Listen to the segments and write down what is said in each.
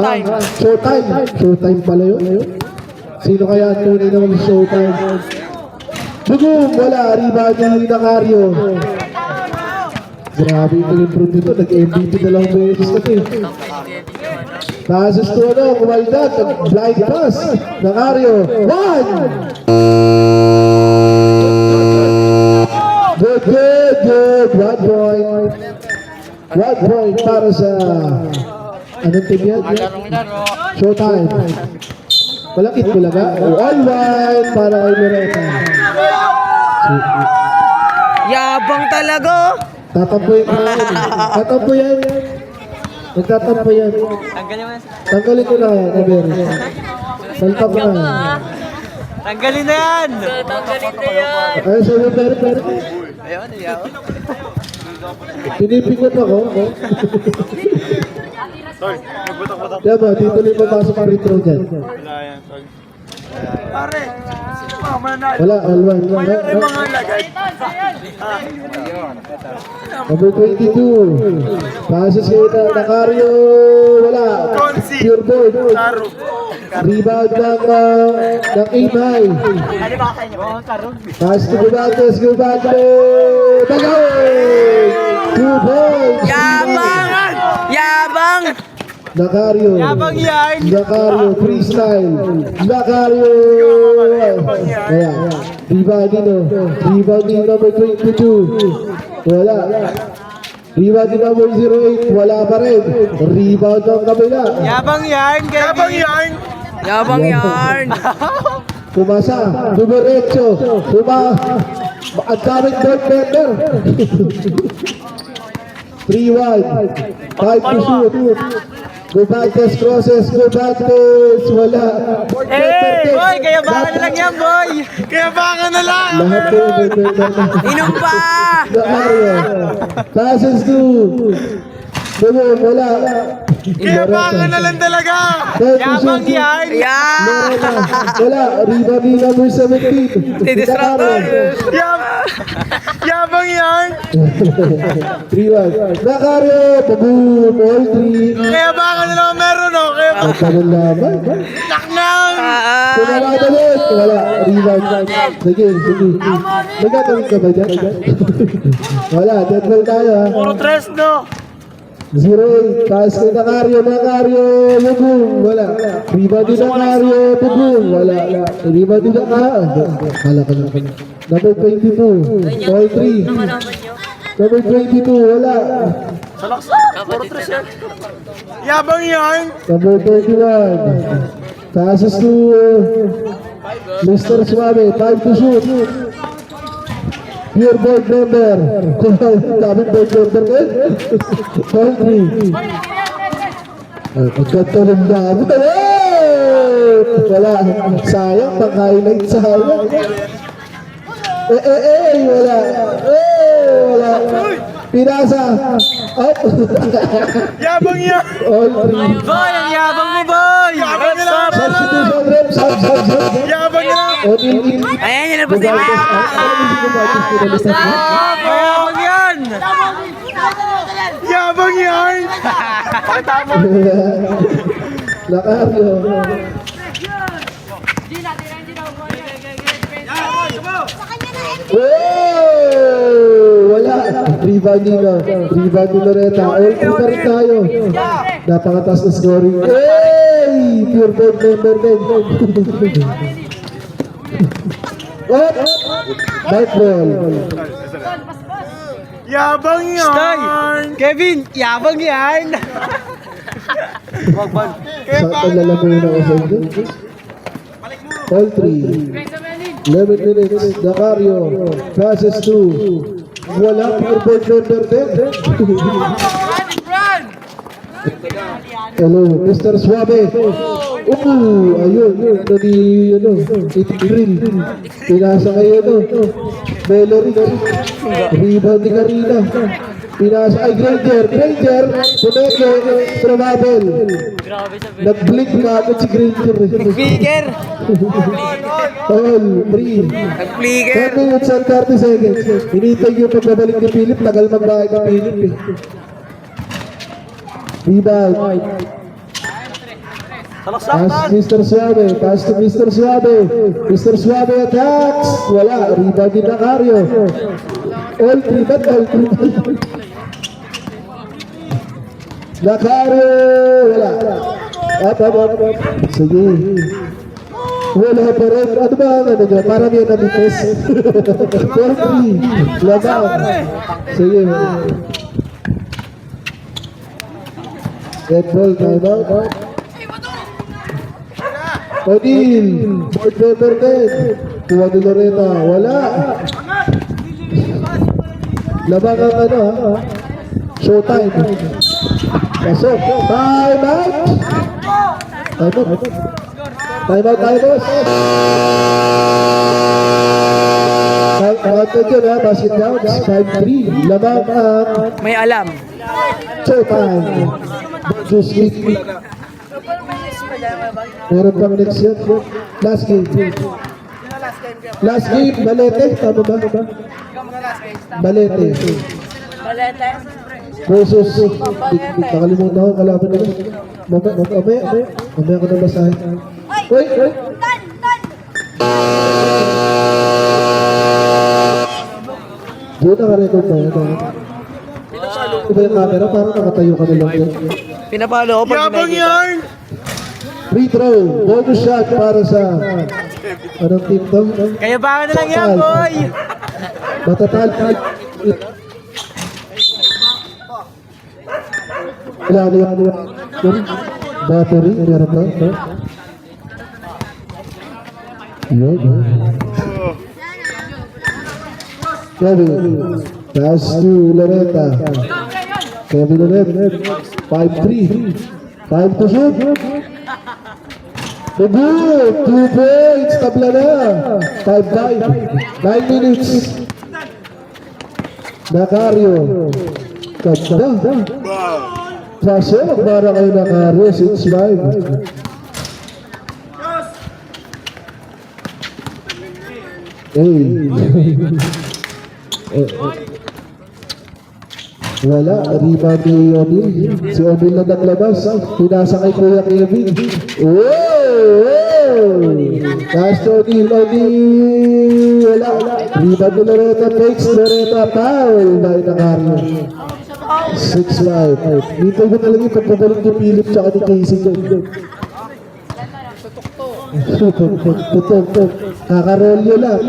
Showtime. Showtime pala yun. Sino kaya ang tunay na mag-showtime? Bugong, wala. Rebound ni Nacario. Grabe yung improve dito. Nag-MVP na lang beses kasi. Passes to ano, Kumaldat. Blind pass. Nacario. One! Good. 1 point. 1 point para sa... Anong team yan? Showtime. Malakit ko lang ha. All white para kay Loretta. Yabang talaga. Tatampo yan. Tatampo yan. Nagtatampo yan. Tanggalin ko na yan. Saltap na. Tanggalin na yan. Ayun, sabi pero. Ayun, ayaw. Pinipikot ako. Diba, dito lang papasok ang retro dyan. Pare, manalo. Wala, all-one. Mayroon mga lagay. Number 22. Passes kayo na Nacario. Wala. Pure board. Rebound ng Imay. Pass to Gubantes. Bagay! 2 points. Yabang. Nacario. Yabang yan. Nacario. Freestyle. Nacario. Kaya. Rebound din number 22. Wala. Rebound din number 08. Wala pa rin. Rebound ng kabila. Yabang yan. Yabang yan. Pumasa. Dumiretso. Ang daming board member. 3-1. 5 to shoot. Gubantes crosses. Wala. Boy, kaya baka na lang yan, boy. Kaya baka na lang. Lahat po yung board member. Inom pa. Nacario. Passes to. Wala. Kaya baka na lang talaga. Yabang yan. Wala. Rebound ni number 17. Didistractor. Yabang yan. 3-1. Nacario. Boom. All 3. Kaya baka na lang meron, no? Kaya Ang tanong laban. naknang. Pinamadalit. Wala. Rebound. Sige. Nagkatarin ka ba dyan? Wala. Dead ball tayo ha. Puro tres, no? 0-8. Pass kay Nacario. Bugong. Wala. Rebound ni Nacario. Bugong. Wala. Rebound ni Nacario. Kala ka na. Number 22. All 3. Number 22. Wala. Puro tres yan. Yabang yan. Number 31. Passes to Mr. Suave. 5 to shoot. Pure board member. Daming board member din. All 3. Pagkanta ng dami. Wala. Sayang. Pang-highlight sayang. Wala. Wala. Pinasa. Up. Yabang yan. All 3. Boy, ang yabang mo, boy. Yabang nila. Substitution rep. Yabang nila. Ayan, yun na po sila. Yabang yan. Yabang yan. Nacario. Wala. Rebound nila. Rebound ni Loretta. All 3 pa rin tayo. Napakataas na scoring. Pure board member din. What? Bite ball. Yabang yan. Kevin, yabang yan. Sakto lalamuin ako sa inyo. All 3. 11 minutes. Nacario. Passes to. Wala. Pure board member din. Hello, Mr. Suave. Ayun. Grill. Pinasa kayo, Bellery. Rebound ni Karina. Pinasa, Granger. Pumeke. Travel. Nag-blink na agad si Granger. Flicker. All, 3. Nag-flicker. 10 minutes and 30 seconds. Hinintay yung pagbabalik ni Philip. Tagal magbayad ni Philip. Rebound. Pass Mr. Suave. Pass to Mr. Suave. Mr. Suave attacks. Wala. Rebound ni Nacario. All tribat. Nacario. Wala. Up. Sige. Wala pa rin. Ano ba ang ano niya? Parang yan nabitis. 4-3. Labaw. Sige. Red ball, time out. O'Neal, board member 10. Kuha ni Lorena, wala. Labang ang ano ha. Showtime. Pasok. Time out. Time out tayo, boss. Time out yun ha, basket downs. 5-3. Labang ang May alam. showtime. Just lead. Meron pang next yun. Last game. Last game, Balete. Tama ba? Balete. Versus, nakalimutan ako, kalaban nila. Mamaya ko na basahin. Wait. Doon naka-record pa yun. Ito ba yung camera? Parang nakatayo ka na lang yun. Pinapalo ko pag yan! Free throw, bonus shot para sa anong team to? Kaya baka na lang yan, boy! Matatal. Ano yung battery? Meron ba? Yun. Kevin, pass to Loretta. Kevin Loretta, 5-3. Time to shoot. Good, 2 points, tabla na. 5-5, 9 minutes. Nacario. Ganda. Pasok, para kayo Nacario, 6-5. Wala, rebound ni O'Neal. Si O'Neal na naglabas. Pinasa kay Kuya Kevin. Pass to O'Neal. Wala. Rebound ni Loretta. Takes Loretta. Foul. Dahil Nacario. 6-5. Dito ko talaga yung pagpabalik ni Philip tsaka ni Casey. Tutok. Kakarolyo lang.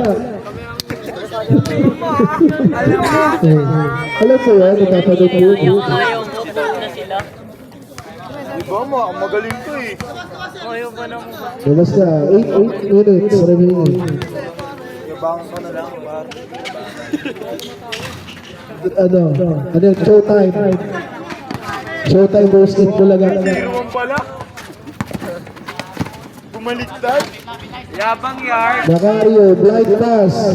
Alam ko yan, napapanood mo. Yung phone na sila. Diba mo, ang magaling ko eh. Yung ba naman ba? So basta, 8 minutes remaining. Yabangan ka na lang, par. Ano yung showtime? Showtime versus Bulaga. Naman pala. Bumaliktad. Yabang yard. Nacario, blind pass.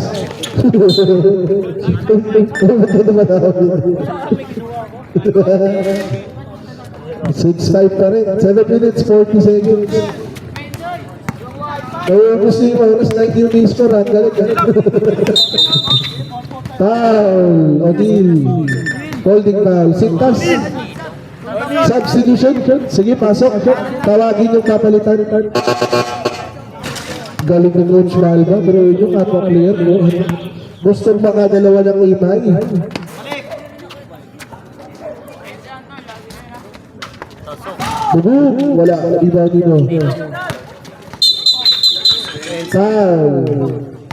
6-5 pa rin. 7 minutes, 40 seconds. Naubos yung oras, 19 minutes pa rin. Galit. Foul, O'Neal. Holding foul. Sintas. Substitution. Sige, pasok. Tawagin yung kapalitan. Galing ng Coach Malva, pero yung kapwa player, gusto baka dalawa ng imay. Wala, rebound dito. Foul.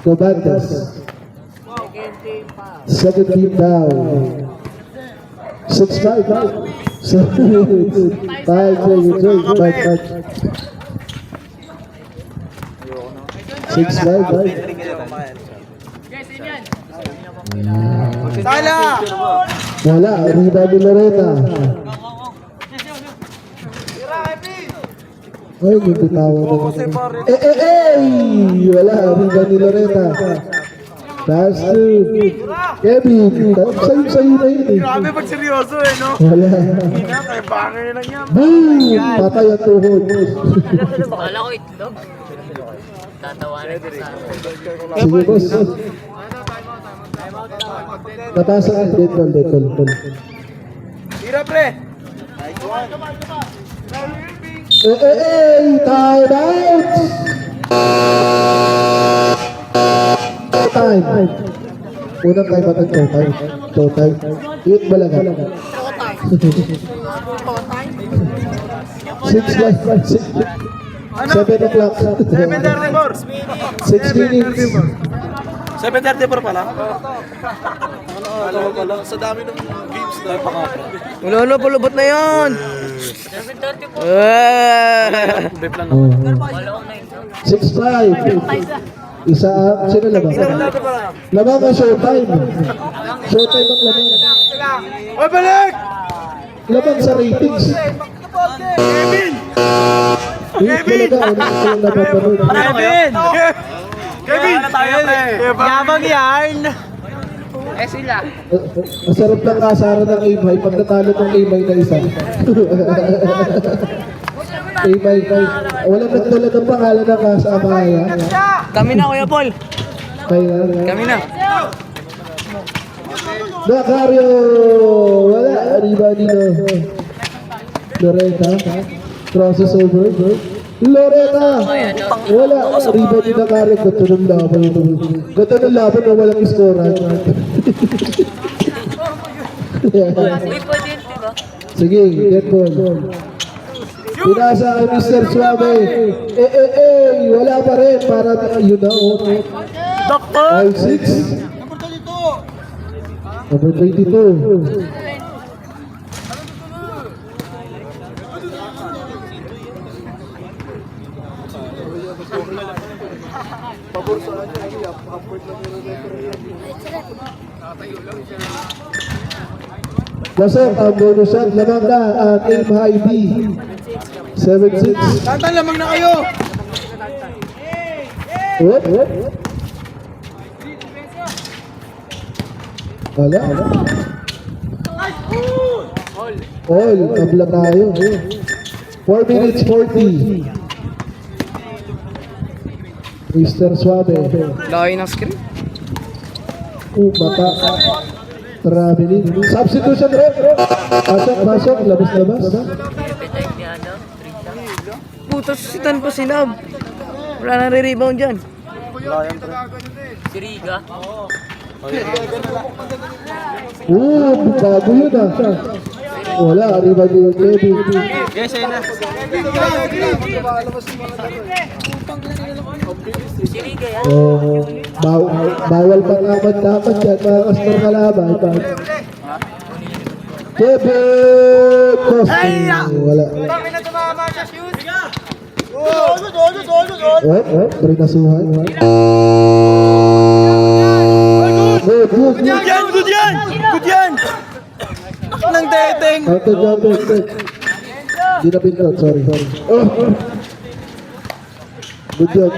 Cobantas. Second team down. 6-5. 7 minutes. 5 seconds. 6-5. Tala! Wala, rebound ni Loretta. Ay, yung bitawan na. Wala, rebound ni Loretta. Pass to Kevin. Sa'yo na yun eh. Grabe pag seryoso eh, no? Wala. Hina, kaya bangay lang yan. Boom! Patay ang tuhod. Akala ko itlog. Tatawanan ko sa Sige, boss. Napasa ka. Dead ball. Tira, pre! Time out! Time. Unang time at time. Time. Hit balaga. 7 o'clock. 6 minutes. 7:34 pala. Alam pala, sa dami ng games na pakapra. Wala, palubot na yan. 7:30. Bep lang. 6-5. Isa, sino labang? Labang ang showtime. Showtime ang labang. Oy, balik! Labang sa ratings. Kevin! Hit balaga. Unang napapanood. Kevin! Kevin! Yabang yan. Masarap lang kasara ng Imay pag natalo ng Imay na isa. Imay, walang nagdala ng pangalan ng kasama ya. Kami na, Kuya Paul. Kaya, Kami na. Nakario! Wala, anybody na. Loretta, crosses over. Loretta! Wala, anybody na Nakario. Gato ng laban. Gato ng laban na walang iskoran. Sige, get ball. Pinasa kay Mr. Suave. Wala pa rin. Para yun na. Doktor! 5-6. Number 22. Pasok ang bonus shot. Lamang na ang Aim High B. 7-6. Tantan, lamang na kayo! What? Wala. All. Kabla tayo. 4 minutes 40. Mr. Suave. Laki ng screen. Mata. Traveling. Substitution rep. Pasok. Labas. Putas, sitan pa si Lab. Wala nang re-rebound dyan. Bago yun ah. Wala, arriba yung Kevin. Yes, ayun na. Bawal pang dapat yan, mga customer kalaban. Kevin! Wala. Perinasuhan. Good. Good yan! Nang teteng! Jump. Di na pintot, sorry. Good job.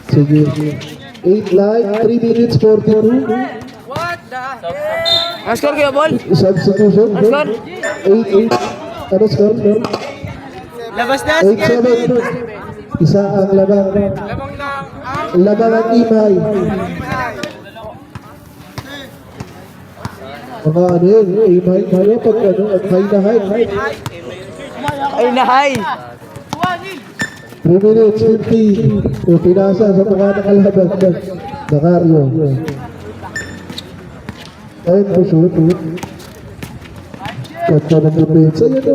Sige. 8 line, 3 minutes 42. Ang score, Kuya Paul? Substitution. Ang score? 8. Ano score? Labas na, 8-7. Isa ang labang. Labang ang Imay. Mga ano yun, Imay. Kaya pag ano, high na high. Ay, nahay. 3 minutes 50. Pinasa sa mga nakalaban. Nakario. Ayun po, shoot. Kotsa ng depensa. Ayun o.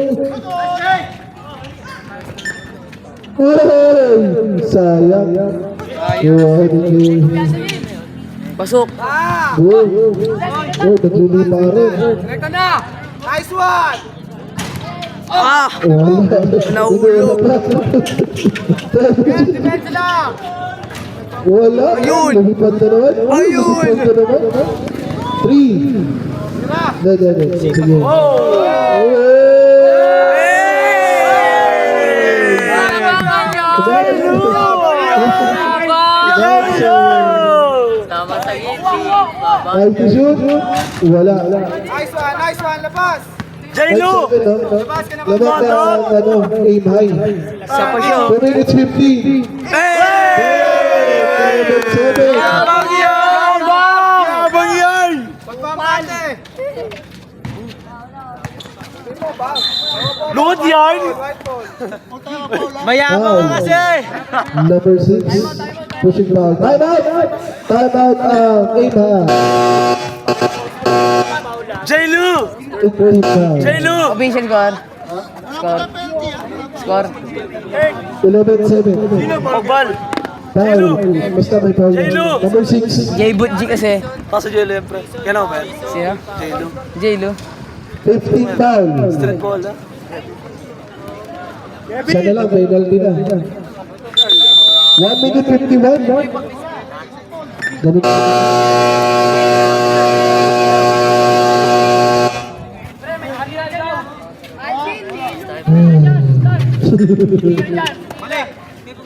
Sayang. Pasok. Naglili pa rin. Ito na! Nice one! Nahulog. Defense lang! Wala. Ayun. Lumipad na naman. Ayun. 3. Sige. Tama sa Five to shoot. Wala. Nice one, labas! Jailu! Labas na, aim high. Sa pa siya. 2 minutes 50. Hey! 7. Yabang yan! Yabang yan! Pagpapate. Load yan! Mayabang ka kasi! Number 6. Pushing foul. Time out! Time out, aim high. Jailu! 15 foul. Jailu! Official score. Score. 11-7. Pagbal! Foul. Basta may foul. Number 6. Jay Butji kasi. Kaso Jailu yan, pre. Yan ako, pre. Sino? Jailu. Jaylo. 15 foul. Street ball, ha? Sana lang, penalty na. 1 minute 51. Ganun.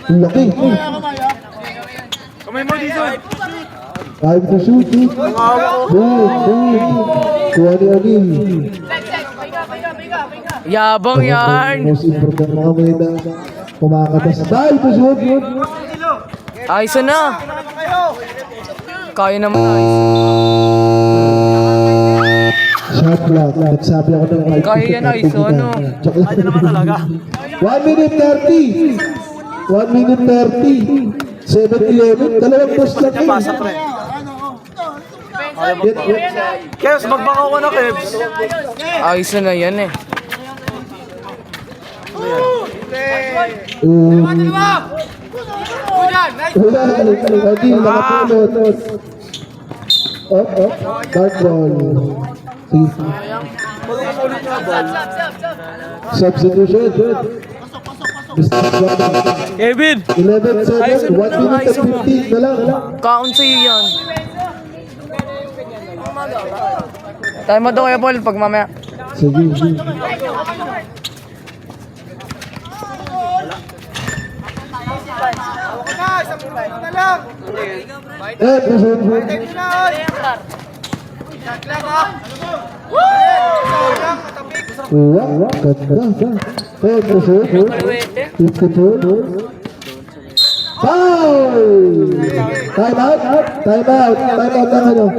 Ang laki. Kamay mo dito. Time to shoot. Boom, boom. Kuha ni O'Neal. Yabang yan. Most important mga mena. Kumakatas. Time to shoot. Ayos na. Kaya naman ayos. Shot clock. Nagsabi ako ng right. Kaya yan, ayos, ano? Joke lang. Ano naman talaga? 1 minute 30. 1 minute 30. 7-11. Dalawang post lang yun. Pasa, pre. Kevs, magbakaw ko na, Kevs. Ayos na yan eh. Wala. Hindi. Nakapulot. Up. Dark ball. Sige. Substitution. Kevin! 11-7. 1 minute and 15 na lang. Count sa'yo yan. Tayo mo doon kayo, Paul, pag mamaya. Sige. Na lang. Pusun. Time na. Shot lang, ha? Wow. Ganda. Pusun. 52. Foul! Time out. Time out ng ano.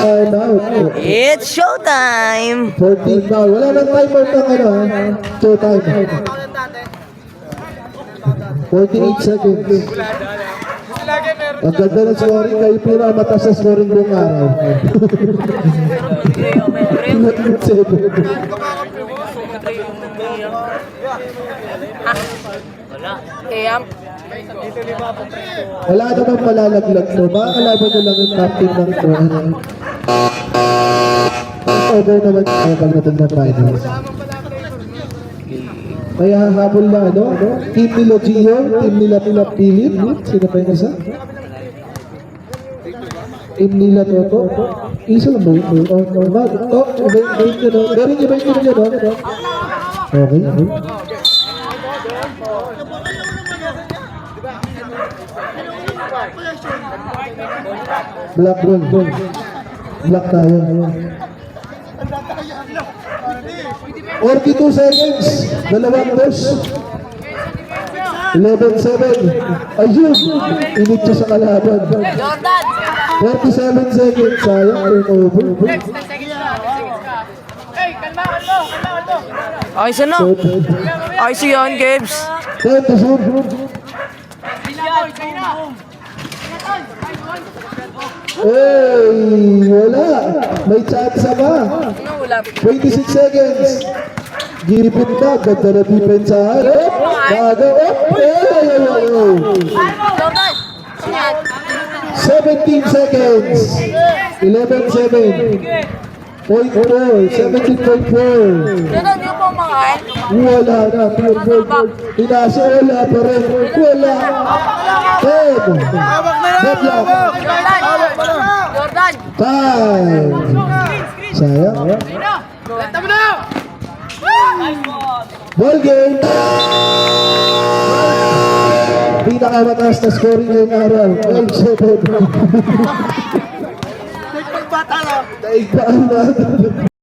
Time out. It's showtime! 14 foul. Wala nang timer ng ano ha. So time. 48 seconds. Ang ganda ng scoring. Kayo pinamataas sa scoring buong araw. 7. Kaya, Wala namang malalaglag to. Makakalaban nyo lang yung captain ng Krohan. Over naman tayo pagdating ng finals. Kaya habol na ano? Team nila Gio, team nila Philip. Sino pa yung isa? Team nila Toto. Isa lang ba yun? Iba-ibig nyo no? Meron iba-ibig nyo no? Okay. Black ball. Black tayo. 42 seconds. Dalawang dos. 11-7. Ayun. Init siya sa kalaban. 47 seconds. Sayang. Turnover. ayos na. Ayos yan, Kebs. 10 to shoot. Hey, wala. May chance ba? 26 seconds. Gipit na. Ganda na depensahan. Bago. 17 seconds. 11-7. 17.4. Wala na. Inasa wala pa rin. Wala. 10. Deadlock. Jordan! Time. Sayang. Ball game. Pinakamataas na scoring ngayong araw. 12-7. Daig paan na.